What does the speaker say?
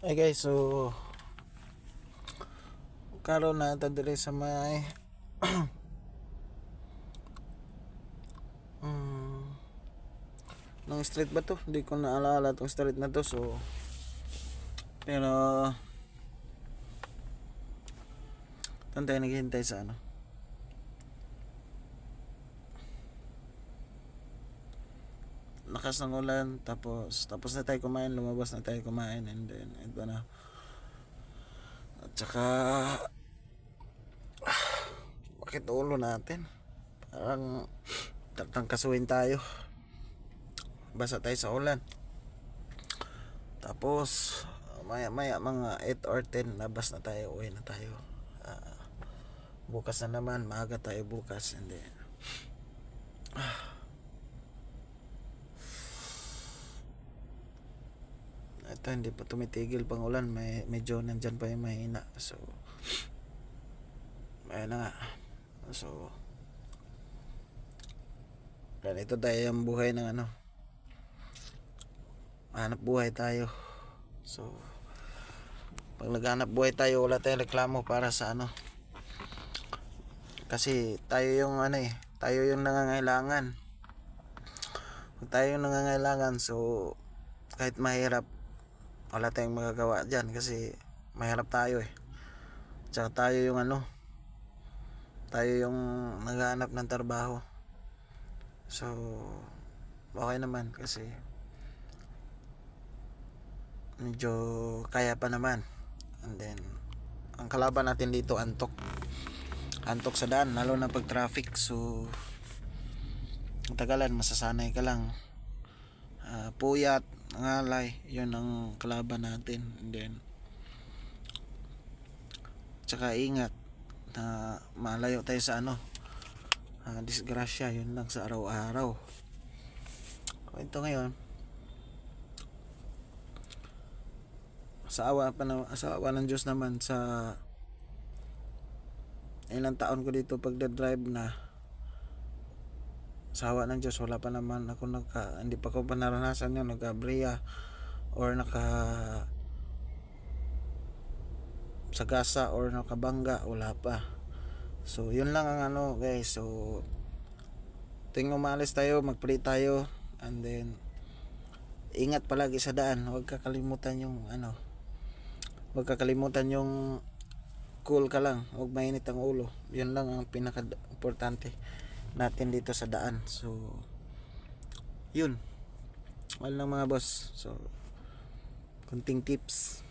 Hey guys, so karon na ta dire sa may nung street ba to? Hindi ko naalala tong street na to. So pero doon tayo naghihintay sa ano, lakas ng ulan. Tapos na tayo kumain, lumabas na tayo kumain, and then ito na. At saka bakit ulo natin parang tatang kasuhin tayo, basa tayo sa ulan. Tapos maya maya mga 8 or 10 labas na tayo, uwi na tayo. Bukas na naman, maaga tayo bukas, and then ito hindi pa tumitigil pang ulan, medyo nandyan pa yung mahina. So ayun na nga. So ganito tayo yung buhay ng ano, hanap buhay tayo. So pag naghanap buhay tayo, wala tayong reklamo para sa ano, kasi tayo yung ano tayo yung nangangailangan. Kung tayo yung nangangailangan, so kahit mahirap, wala tayong magagawa dyan kasi mahirap tayo Tsaka tayo yung ano, tayo yung naghahanap ng trabaho. So okay naman kasi medyo kaya pa naman. And then ang kalaban natin dito, antok sa daan, lalo na pag traffic. So tagalan, masasanay ka lang. Puyat, ngalay, yun ang kalaban natin. And then tsaka ingat na malayo tayo sa ano, disgrasya. Yun lang sa araw-araw. Ito ngayon, sa awa ng Diyos naman, sa ilang taon ko dito pagdadrive na, sa awa ng Diyos, wala pa naman ako hindi pa ko pa naranasan yun, nagkabriya or sagasa or nakabangga, wala pa. So yun lang ang ano guys. So tuwing umalis tayo, mag-pray tayo, and then ingat palagi sa daan. Huwag kakalimutan yung ano, huwag kakalimutan yung cool ka lang, huwag mainit ang ulo. Yun lang ang pinaka importante natin dito sa daan. So yun, wala lang mga boss. So kunting tips